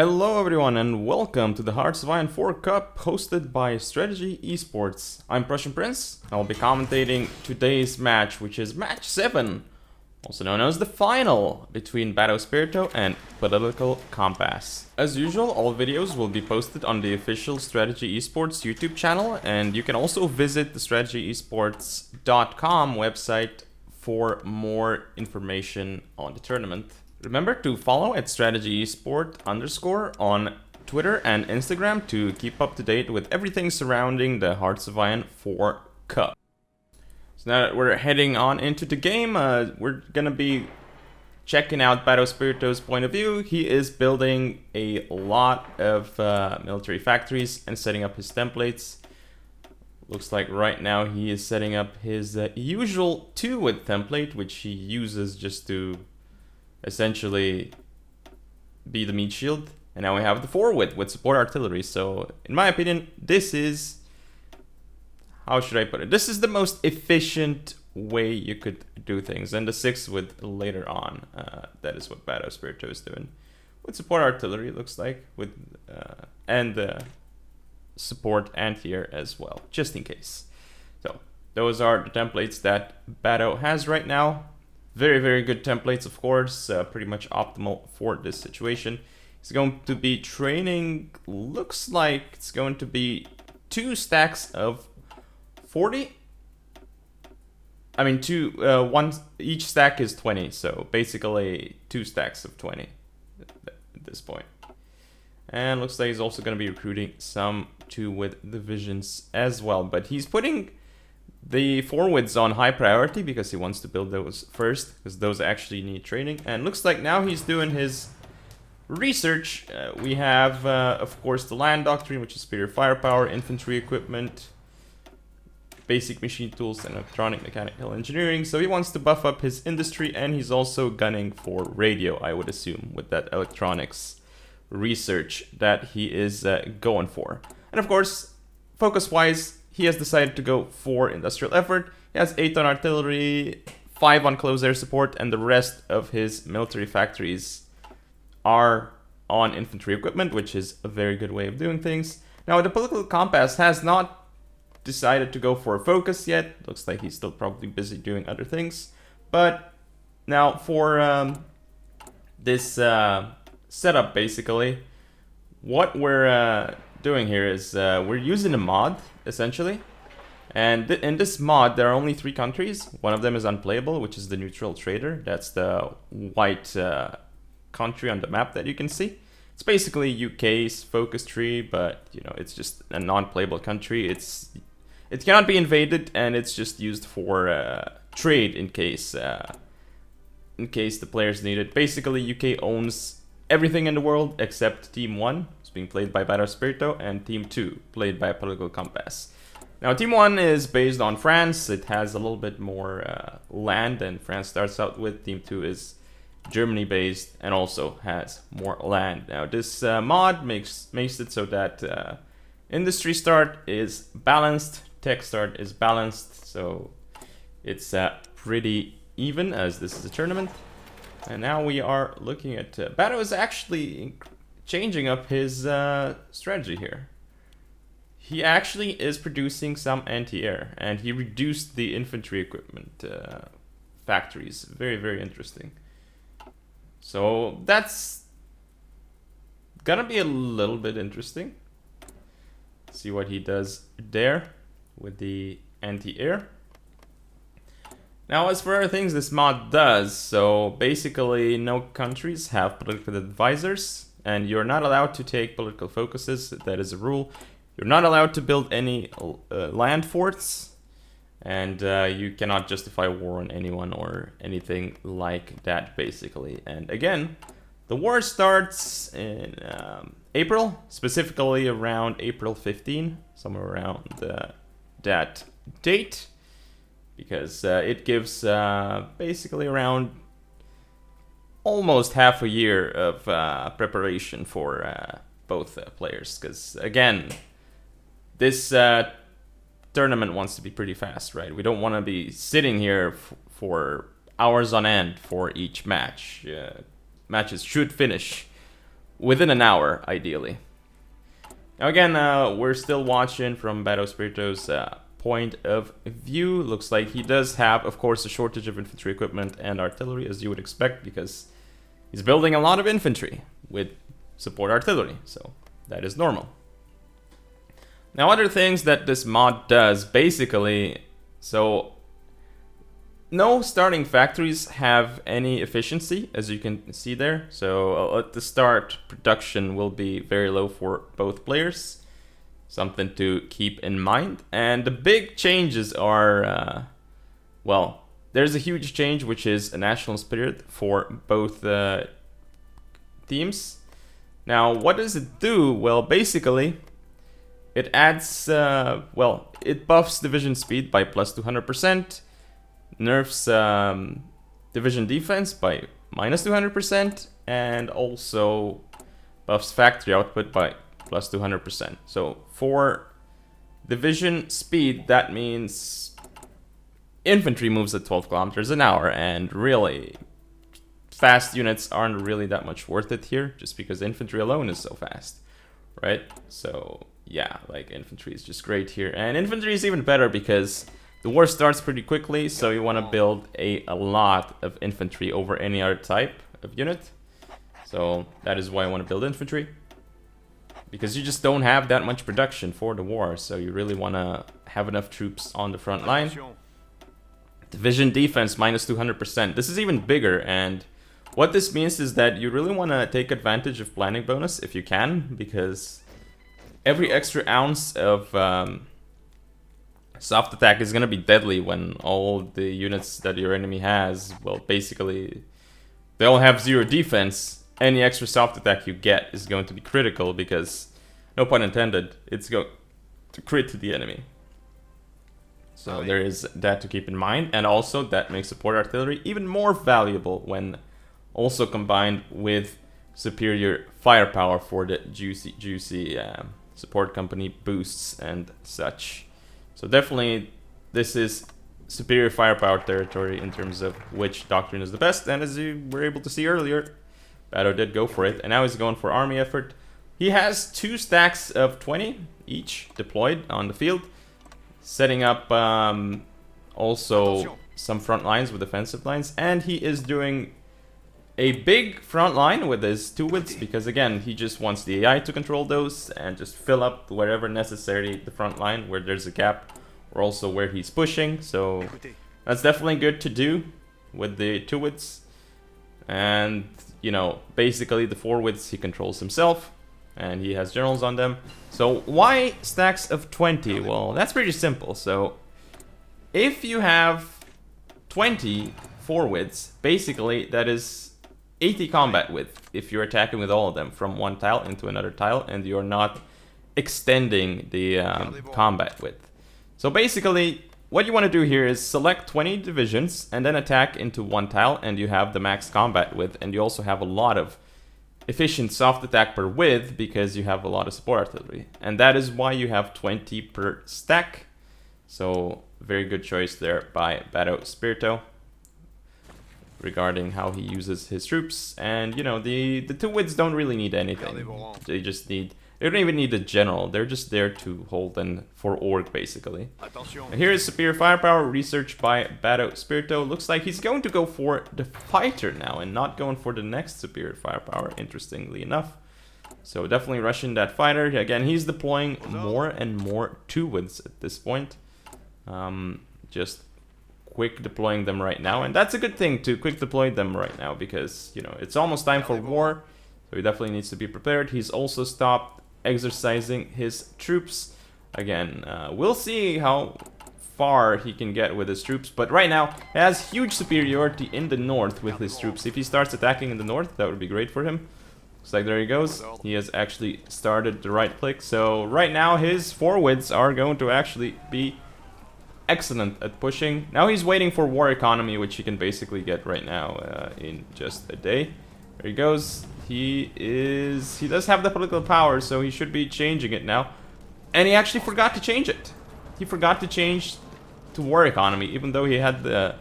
Hello everyone and welcome to the HOI4 Cup hosted by Strategy Esports. I'm Prussian Prince. I'll be commentating today's match, which is match 7, also known as the final, between Baddo Spirito and Political Compass. As usual, all videos will be posted on the official Strategy Esports YouTube channel, and you can also visit the strategyesports.com website for more information on the tournament. Remember to follow at @StrategyEsport_ on Twitter and Instagram to keep up to date with everything surrounding the HOI4 Cup. So now that we're heading on into the game, we're gonna be checking out Baddo Spirito's point of view. He is building a lot of military factories and setting up his templates. Looks like right now he is setting up his usual 2-width template, which he uses just to essentially be the meat shield, and now we have the 4-width with support artillery. So in my opinion, this is, how should I put it, this is the most efficient way you could do things, and the 6-width later on. That is what Baddo Spirito is doing with support artillery, it looks like, with and support anti-air as well, just in case. So those are the templates that Baddo has right now. Very, very good templates, of course, pretty much optimal for this situation. He's going to be training, looks like it's going to be 2 stacks of 40. I mean, each stack is 20, so basically 2 stacks of 20 at this point. And looks like he's also going to be recruiting some 2-width divisions as well, but he's putting the 4-widths on high priority because he wants to build those first, because those actually need training. And looks like now he's doing his research. We have, of course, the land doctrine, which is superior firepower, infantry equipment, basic machine tools, and electronic mechanical engineering. So he wants to buff up his industry, and he's also gunning for radio, I would assume, with that electronics research that he is going for. And of course, focus-wise, he has decided to go for industrial effort. He has 8 on artillery, 5 on close air support, and the rest of his military factories are on infantry equipment, which is a very good way of doing things. Now, the Political Compass has not decided to go for a focus yet. Looks like he's still probably busy doing other things. But now for this setup, basically, what we're doing here is we're using a mod, essentially, and in this mod there are only 3 countries. One of them is unplayable, which is the neutral trader. That's the white country on the map that you can see. It's basically UK's focus tree, but you know, it's just a non-playable country. It cannot be invaded, and it's just used for trade in case the players need it. Basically, UK owns everything in the world except Team 1, being played by Baddo Spirito, and Team 2, played by Political Compass. Now, Team 1 is based on France. It has a little bit more land than France starts out with. Team 2 is Germany-based and also has more land. Now, this mod makes it so that industry start is balanced, tech start is balanced, so it's pretty even, as this is a tournament. And now we are looking at Baddo is actually changing up his strategy here. He actually is producing some anti-air, and he reduced the infantry equipment factories. Very, very interesting. So that's gonna be a little bit interesting. See what he does there with the anti-air. Now, as for other things this mod does, so basically no countries have political advisors, and you're not allowed to take political focuses. That is a rule. You're not allowed to build any land forts, and you cannot justify war on anyone or anything like that, basically. And again, the war starts in April, specifically around April 15, somewhere around that date, because it gives basically around almost half a year of preparation for both players, because again, this tournament wants to be pretty fast, right? We don't want to be sitting here for hours on end for each match. Matches should finish within an hour, ideally. Now again, we're still watching from Baddo Spirito's point of view. Looks like he does have, of course, a shortage of infantry equipment and artillery, as you would expect, because he's building a lot of infantry with support artillery, so that is normal. Now, other things that this mod does, basically, so no starting factories have any efficiency, as you can see there. So at the start, production will be very low for both players. Something to keep in mind. And the big changes are, well, there's a huge change, which is a national spirit for both teams. Now, what does it do? Well, basically, it adds, well, it buffs division speed by plus 200%, nerfs division defense by minus 200%, and also buffs factory output by plus 200%. So for division speed, that means infantry moves at 12 kilometers an hour, and really fast units aren't really that much worth it here, just because infantry alone is so fast, right? So yeah, like infantry is just great here, and infantry is even better because the war starts pretty quickly, so you want to build a lot of infantry over any other type of unit. So that is why I want to build infantry, because you just don't have that much production for the war, so you really want to have enough troops on the front line. Division defense minus 200%. This is even bigger, and what this means is that you really want to take advantage of planning bonus if you can, because every extra ounce of soft attack is going to be deadly when all the units that your enemy has, well, basically, they all have 0 defense. Any extra soft attack you get is going to be critical because, no pun intended, it's going to crit to the enemy. So there is that to keep in mind, and also that makes support artillery even more valuable when also combined with superior firepower for the juicy support company boosts and such. So definitely this is superior firepower territory in terms of which doctrine is the best, and as you were able to see earlier, Baddo did go for it, and now he's going for army effort. He has 2 stacks of 20 each deployed on the field, setting up also some front lines with defensive lines, and he is doing a big front line with his 2 widths, because again, he just wants the AI to control those and just fill up wherever necessary the front line where there's a gap, or also where he's pushing. So that's definitely good to do with the 2 widths. And, you know, basically the 4 widths he controls himself, and he has generals on them. So why stacks of 20? Well, that's pretty simple. So if you have 20 4 widths, basically that is 80 combat width if you're attacking with all of them from one tile into another tile, and you're not extending the combat width. So basically, what you want to do here is select 20 divisions and then attack into one tile, and you have the max combat width, and you also have a lot of efficient soft attack per width because you have a lot of support artillery, and that is why you have 20 per stack. So very good choice there by Baddo Spirito regarding how he uses his troops. And you know, the 2 widths don't really need anything. They don't even need a general. They're just there to hold and for org basically. And here is superior firepower, research by Baddo Spirito. Looks like he's going to go for the fighter now and not going for the next superior firepower, interestingly enough. So definitely rushing that fighter. Again, he's deploying more and more 2 widths at this point. Just quick deploying them right now, and that's a good thing to quick deploy them right now, because you know it's almost time for war, so he definitely needs to be prepared. He's also stopped exercising his troops. Again, we'll see how far he can get with his troops, but right now he has huge superiority in the north with his troops. If he starts attacking in the north, that would be great for him. Looks like there he goes. He has actually started the right click, so right now his 4 widths are going to actually be excellent at pushing. Now he's waiting for war economy, which he can basically get right now in just a day. There he goes. He does have the political power, so he should be changing it now. And he actually forgot to change it. He forgot to change to war economy, even though he had the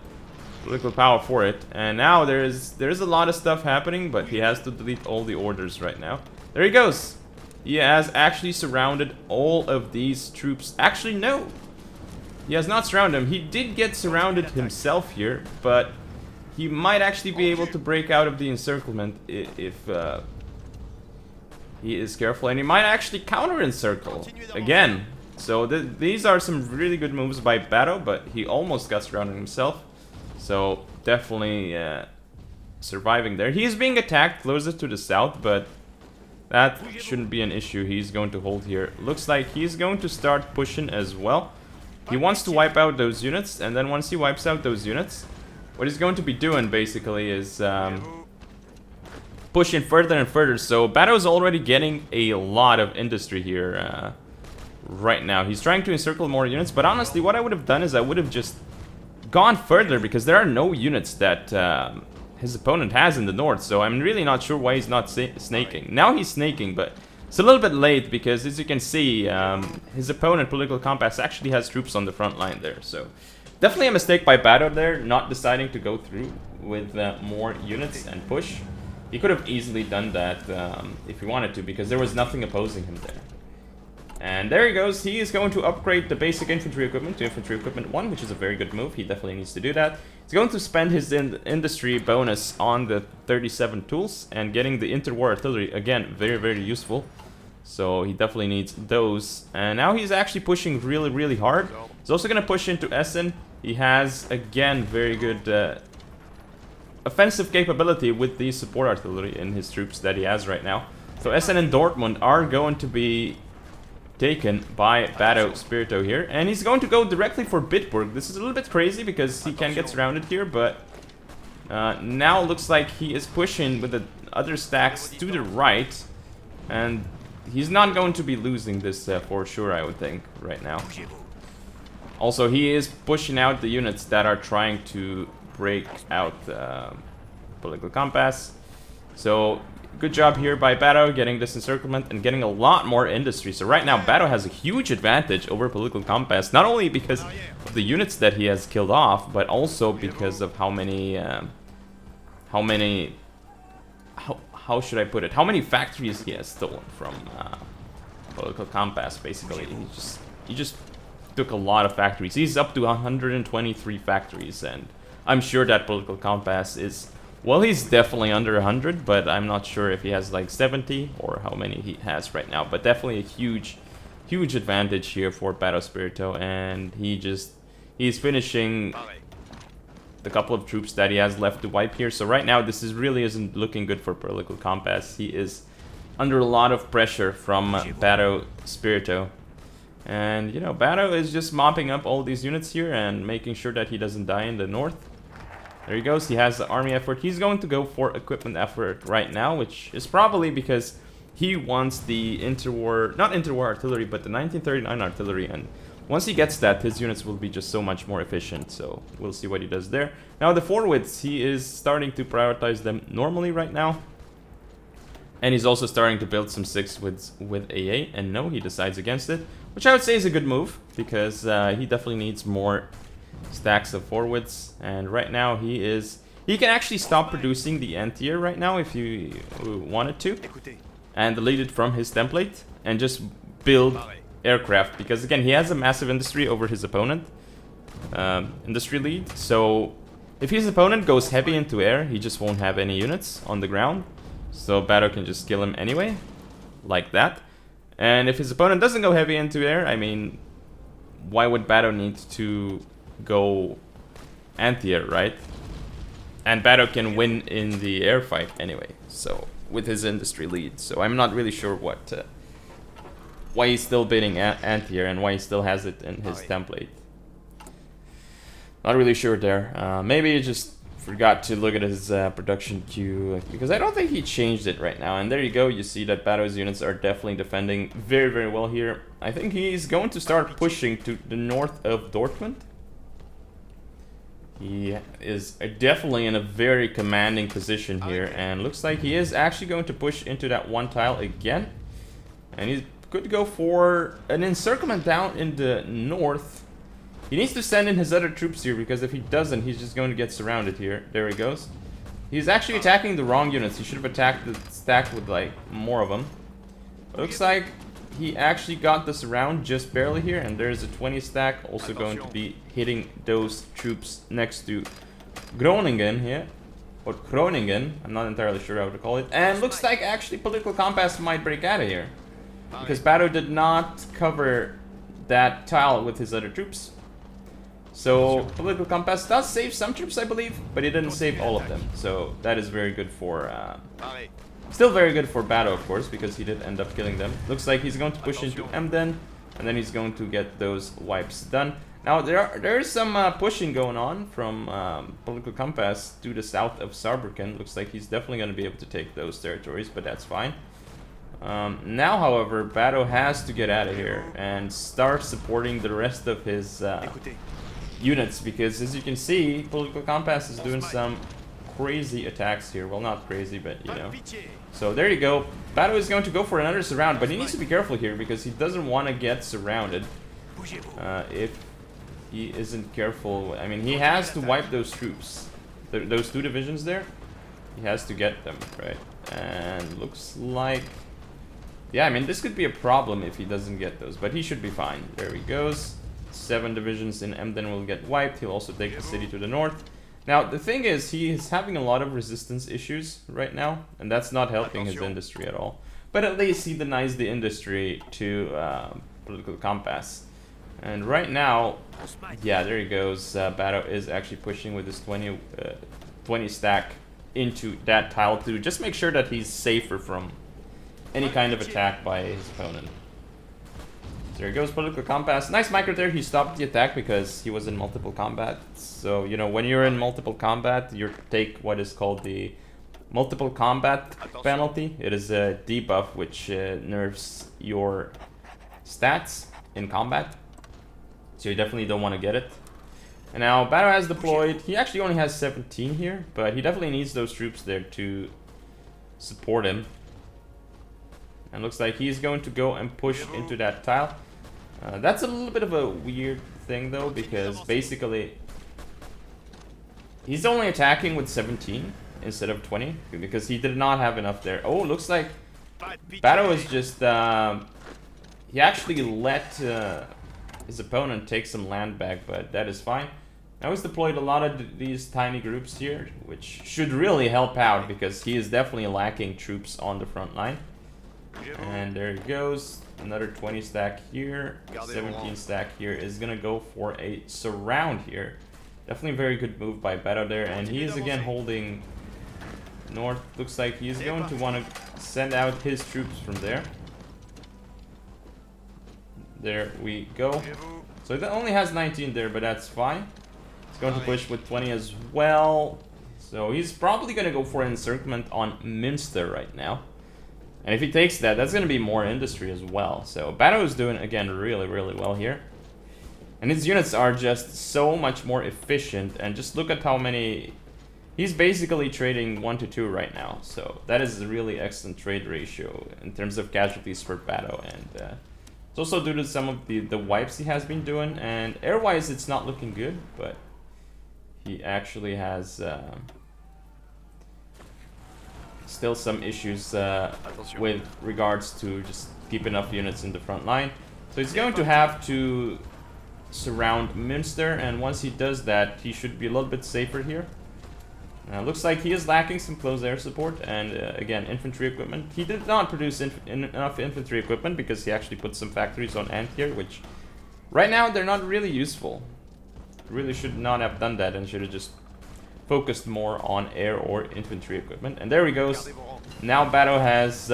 political power for it. And now there's a lot of stuff happening, but he has to delete all the orders right now. There he goes. He has actually surrounded all of these troops. Actually, no. He has not surrounded them. He did get surrounded himself here, but he might actually be able to break out of the encirclement if he is careful. And he might actually counter-encircle again. So these are some really good moves by Baddo, but he almost got surrounded himself. So definitely surviving there. He is being attacked closer to the south, but that shouldn't be an issue. He's going to hold here. Looks like he's going to start pushing as well. He wants to wipe out those units, and then once he wipes out those units, what he's going to be doing basically is pushing further and further. So Baddo's already getting a lot of industry here right now. He's trying to encircle more units, but honestly what I would have done is I would have just gone further, because there are no units that his opponent has in the north. So I'm really not sure why he's not snaking. Now he's snaking, but it's a little bit late, because as you can see, his opponent, Political Compass, actually has troops on the front line there. So definitely a mistake by Baddo there, not deciding to go through with more units and push. He could have easily done that if he wanted to, because there was nothing opposing him there. And there he goes. He is going to upgrade the basic infantry equipment to infantry equipment 1, which is a very good move. He definitely needs to do that. He's going to spend his industry bonus on the 37 tools and getting the interwar artillery. Again, very, very useful. So he definitely needs those. And now he's actually pushing really, really hard. He's also going to push into Essen. He has, again, very good offensive capability with the support artillery in his troops that he has right now. So Essen and Dortmund are going to be taken by Baddo Spirito here, and he's going to go directly for Bitburg. This is a little bit crazy because he can get surrounded here, but now looks like he is pushing with the other stacks to the right, and he's not going to be losing this for sure, I would think, right now. Also, he is pushing out the units that are trying to break out Political Compass. So good job here by Baddo getting this encirclement and getting a lot more industry. So right now Baddo has a huge advantage over Political Compass, not only because of the units that he has killed off, but also because of how should I put it? How many factories he has stolen from Political Compass, basically. He just took a lot of factories. He's up to 123 factories, and I'm sure that Political Compass is, well, he's definitely under 100, but I'm not sure if he has like 70 or how many he has right now. But definitely a huge advantage here for Baddo Spirito, and he's finishing the couple of troops that he has left to wipe here. So right now this really isn't looking good for Political Compass. He is under a lot of pressure from Baddo Spirito. And, you know, Baddo is just mopping up all these units here and making sure that he doesn't die in the north. There he goes. He has the army effort. He's going to go for equipment effort right now, which is probably because he wants the not interwar artillery, but the 1939 artillery. And once he gets that, his units will be just so much more efficient. So we'll see what he does there. Now the forwards, he is starting to prioritize them normally right now. And he's also starting to build some 6 with AA. And no, he decides against it, which I would say is a good move, because he definitely needs more stacks of forwards. And right now he can actually stop producing the anti-air right now if you wanted to, and delete it from his template and just build aircraft, because again he has a massive industry over his opponent, industry lead. So if his opponent goes heavy into air, he just won't have any units on the ground, so Baddo can just kill him anyway, like that. And if his opponent doesn't go heavy into air, I mean, why would Baddo need to go anti-air, right? And Baddo can win in the air fight anyway, so with his industry lead. So I'm not really sure why he's still bidding anti-air and why he still has it in his template. Not really sure there. Maybe he just forgot to look at his production queue, because I don't think he changed it right now. And there you go, you see that Baddo's units are definitely defending very, very well here. I think he's going to start pushing to the north of Dortmund. He is definitely in a very commanding position here, and looks like he is actually going to push into that one tile again. And he could go for an encirclement down in the north. He needs to send in his other troops here, because if he doesn't, he's just going to get surrounded here. There he goes. He's actually attacking the wrong units. He should have attacked the stack with, like, more of them. But looks like he actually got this around just barely here, and there's a 20 stack also going to be hitting those troops next to Groningen here. Or Groningen, I'm not entirely sure how to call it. And looks like actually Political Compass might break out of here. Because Baddo did not cover that tile with his other troops. So Political Compass does save some troops, I believe, but he didn't save all of them. So that is very good for... still very good for Baddo, of course, because he did end up killing them. Looks like he's going to push into Emden, and then he's going to get those wipes done. Now, there is some pushing going on from Political Compass to the south of Saarbrücken. Looks like he's definitely going to be able to take those territories, but that's fine. Now, however, Baddo has to get out of here and start supporting the rest of his units, because as you can see, Political Compass is doing some crazy attacks here. Well, not crazy, but you know. So there you go. Baddo is going to go for another surround, but he needs to be careful here because he doesn't want to get surrounded. If he isn't careful, I mean, he has to wipe those troops. Those two divisions there, he has to get them, right? And looks like... yeah, I mean, this could be a problem if he doesn't get those, but he should be fine. There he goes. 7 divisions in Emden will get wiped. He'll also take the city to the north. Now, the thing is, he is having a lot of resistance issues right now, and that's not helping his industry at all. But at least he denies the industry to Political Compass. And right now, yeah, there he goes. Baddo is actually pushing with his 20 stack into that tile to just make sure that he's safer from any kind of attack by his opponent. There goes Political Compass. Nice micro there. He stopped the attack because he was in multiple combat. So, you know, when you're in multiple combat, you take what is called the multiple combat penalty. It is a debuff which nerfs your stats in combat. So you definitely don't want to get it. And now Baddo has deployed. He actually only has 17 here, but he definitely needs those troops there to support him. And looks like he's going to go and push into that tile. That's a little bit of a weird thing though, because basically he's only attacking with 17 instead of 20 because he did not have enough there. Oh, looks like Baddo is just he actually let his opponent take some land back, but that is fine. Now he's deployed a lot of these tiny groups here, which should really help out because he is definitely lacking troops on the front line. And there he goes. Another 20 stack here. 17 stack here is gonna go for a surround here. Definitely a very good move by Baddo there. And he is again holding north. Looks like he's going to want to send out his troops from there. There we go. So it only has 19 there, but that's fine. He's going to push with 20 as well. So he's probably gonna go for an encirclement on Münster right now. And if he takes that, that's going to be more industry as well. So Baddo is doing, again, really, really well here. And his units are just so much more efficient. And just look at how many... he's basically trading 1 to 2 right now. So that is a really excellent trade ratio in terms of casualties for Baddo. And it's also due to some of the wipes he has been doing. And air-wise, it's not looking good. But he actually has... still some issues with regards to just keep enough units in the front line. So he's going to have to surround Münster, and once he does that, he should be a little bit safer here. Looks like he is lacking some close air support and, again, infantry equipment. He did not produce enough infantry equipment because he actually put some factories on Ant here, which right now they're not really useful. Really should not have done that and should have just focused more on air or infantry equipment. And there he goes. Now Baddo has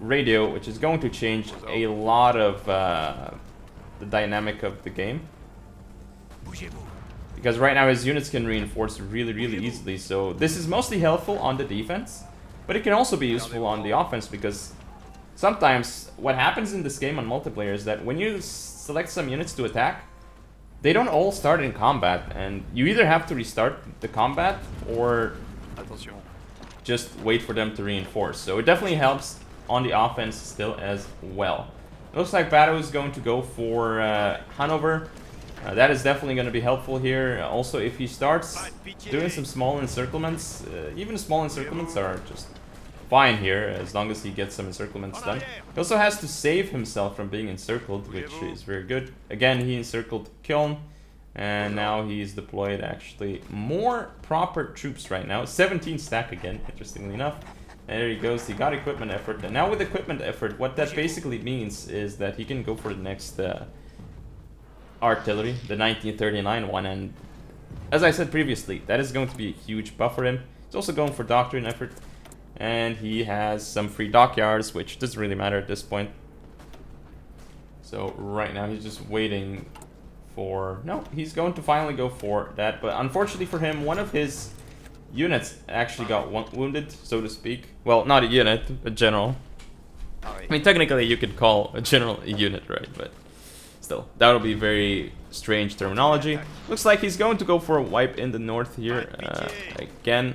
radio, which is going to change a lot of the dynamic of the game. Because right now his units can reinforce really, really easily. So this is mostly helpful on the defense, but it can also be useful on the offense because sometimes what happens in this game on multiplayer is that when you select some units to attack, they don't all start in combat, and you either have to restart the combat or just wait for them to reinforce. So it definitely helps on the offense still as well. It looks like Baddo is going to go for Hanover. That is definitely going to be helpful here. Also, if he starts doing some small encirclements, even small encirclements are just fine here, as long as he gets some encirclements done. He also has to save himself from being encircled, which is very good. Again, he encircled Köln, and now he's deployed actually more proper troops right now. 17 stack again, interestingly enough. And there he goes, he got equipment effort. And now with equipment effort, what that basically means is that he can go for the next artillery, the 1939 one. And as I said previously, that is going to be a huge buff for him. He's also going for doctrine effort. And he has some free dockyards, which doesn't really matter at this point. So right now he's just waiting for... No, he's going to finally go for that. But unfortunately for him, one of his units actually got wounded, so to speak. Well, not a unit, a general. I mean, technically you could call a general a unit, right? But still, that would be very strange terminology. Looks like he's going to go for a wipe in the north here. Again,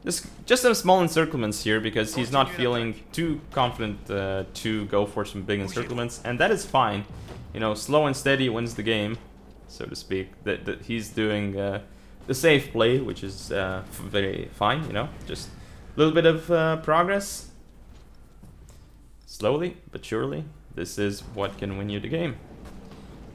just some small encirclements here because he's not feeling too confident to go for some big encirclements, and that is fine. You know, slow and steady wins the game, so to speak. That he's doing the safe play, which is very fine. You know, just a little bit of progress, slowly but surely. This is what can win you the game.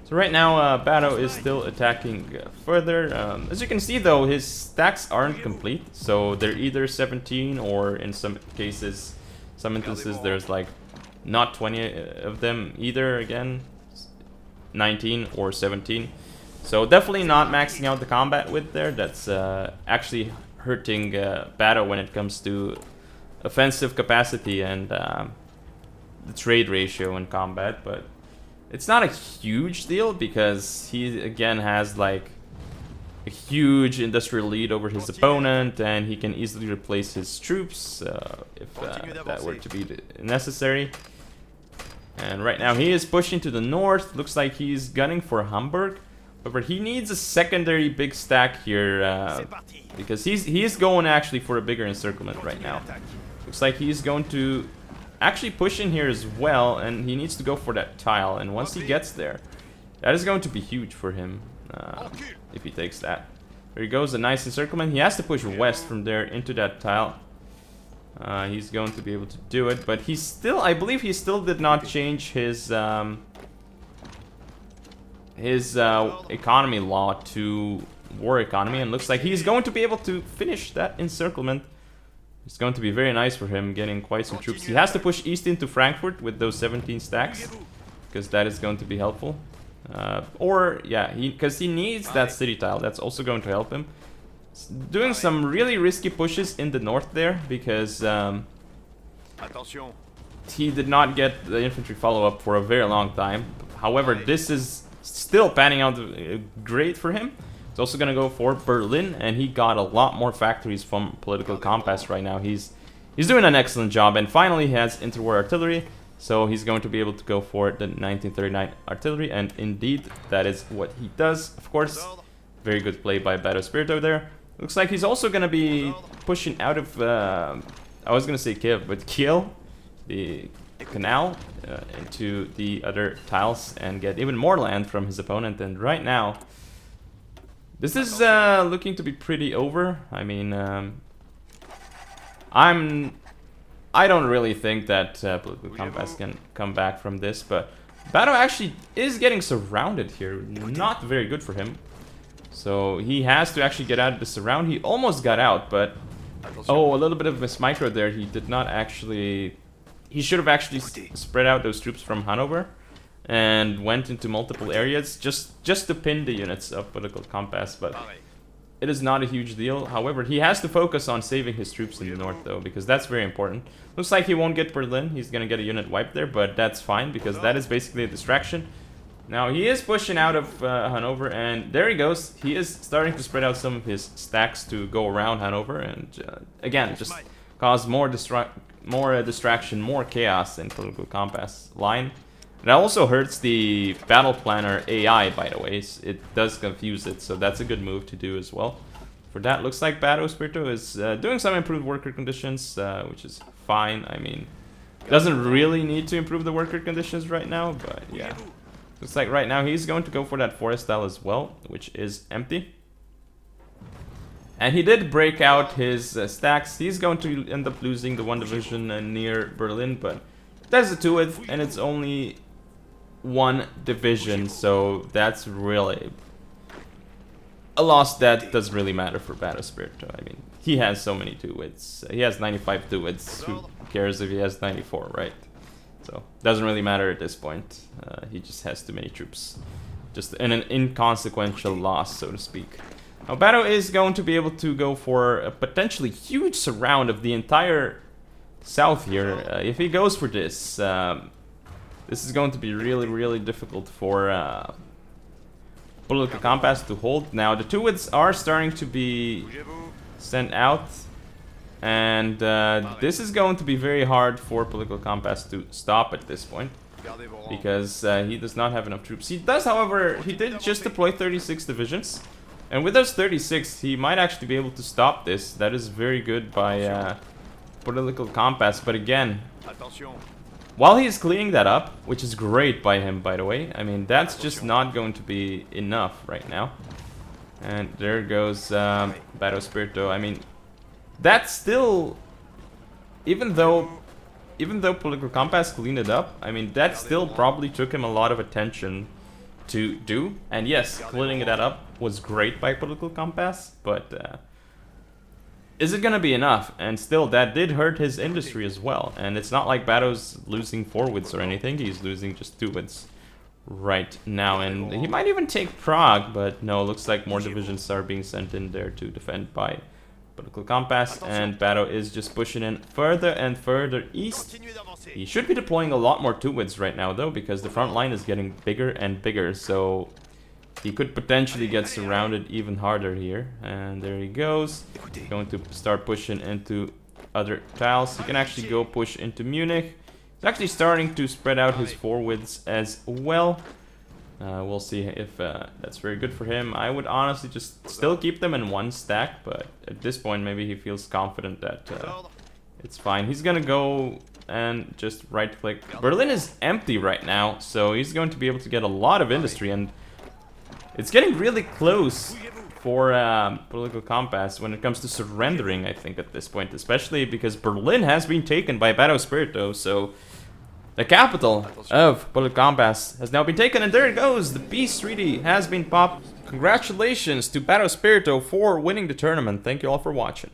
So right now, Baddo is still attacking further. As you can see though, his stacks aren't complete, so they're either 17 or in some cases, some instances there's like not 20 of them either, again, 19 or 17. So definitely not maxing out the combat width there. That's actually hurting Baddo when it comes to offensive capacity and the trade ratio in combat, but it's not a huge deal because he again has like a huge industrial lead over his opponent, and he can easily replace his troops if that were to be necessary. And right now he is pushing to the north. Looks like he's gunning for Hamburg. However, he needs a secondary big stack here because he is going actually for a bigger encirclement right now. Looks like he's going to actually push in here as well, and he needs to go for that tile. And once he gets there, that is going to be huge for him if he takes that. There he goes, a nice encirclement. He has to push west from there into that tile. He's going to be able to do it, but he's still, I believe he still did not change his economy law to war economy, and looks like he's going to be able to finish that encirclement. It's going to be very nice for him, getting quite some troops. He has to push east into Frankfurt with those 17 stacks, because that is going to be helpful. Or, yeah, because he needs that city tile. That's also going to help him. Doing some really risky pushes in the north there, because he did not get the infantry follow-up for a very long time. However, this is still panning out great for him. He's also going to go for Berlin, and he got a lot more factories from Political Compass right now. He's doing an excellent job, and finally he has interwar artillery, so he's going to be able to go for the 1939 artillery, and indeed that is what he does. Of course, very good play by Baddo Spirito there. Looks like he's also going to be pushing out of, I was going to say Kiev, but Kiel, the canal, into the other tiles and get even more land from his opponent. And right now, this is looking to be pretty over. I mean, I don't really think that Political Compass can come back from this, but Baddo actually is getting surrounded here. Not very good for him. So he has to actually get out of the surround. He almost got out, but oh, a little bit of miss micro there. He did not actually. He should have actually spread out those troops from Hanover and went into multiple areas just to pin the units of Political Compass, but it is not a huge deal. However, he has to focus on saving his troops in the north though, because that's very important. Looks like he won't get Berlin. He's gonna get a unit wipe there, but that's fine because that is basically a distraction. Now he is pushing out of Hanover, and there he goes. He is starting to spread out some of his stacks to go around Hanover, and again, just cause more distraction, more chaos in Political Compass line. That also hurts the Battle Planner AI, by the way. It does confuse it, so that's a good move to do as well. For that, looks like Baddo Spirito is doing some improved worker conditions, which is fine. I mean, doesn't really need to improve the worker conditions right now, but yeah. Looks like right now he's going to go for that forest tile as well, which is empty. And he did break out his stacks. He's going to end up losing the one division near Berlin, but there's a 2-width, and it's only one division, so that's really a loss that doesn't really matter for Baddo Spirito. I mean, he has so many 2-widths. He has 95 2-widths. Who cares if he has 94, right? So, doesn't really matter at this point. He just has too many troops. Just an inconsequential loss, so to speak. Now, Baddo is going to be able to go for a potentially huge surround of the entire south here. If he goes for this, this is going to be really, really difficult for Political Compass to hold. Now, the 2-widths are starting to be sent out. And this is going to be very hard for Political Compass to stop at this point. Because he does not have enough troops. He does, however, he did just deploy 36 divisions. And with those 36, he might actually be able to stop this. That is very good by Political Compass. But again, while he's cleaning that up, which is great by him, by the way, I mean, that's just not going to be enough right now. And there goes Baddo Spirito. I mean, that's still, even though Political Compass cleaned it up, I mean, that still probably took him a lot of attention to do. And yes, cleaning that up was great by Political Compass, but is it gonna be enough? And still, that did hurt his industry as well. And it's not like Baddo's losing 4-widths or anything, he's losing just 2-widths right now. And he might even take Prague, but no, looks like more divisions are being sent in there to defend by Political Compass, and Baddo is just pushing in further and further east. He should be deploying a lot more 2-widths right now, though, because the front line is getting bigger and bigger, so he could potentially get surrounded even harder here. And there he goes. Going to start pushing into other tiles. He can actually go push into Munich. He's actually starting to spread out his 4-widths as well. We'll see if that's very good for him. I would honestly just still keep them in one stack, but at this point maybe he feels confident that it's fine. He's gonna go and just right click. Berlin is empty right now, so he's going to be able to get a lot of industry, and it's getting really close for Political Compass when it comes to surrendering, I think, at this point, especially because Berlin has been taken by Baddo Spirito, so the capital of Political Compass has now been taken, and there it goes. The Beast 3D has been popped. Congratulations to Baddo Spirito for winning the tournament. Thank you all for watching.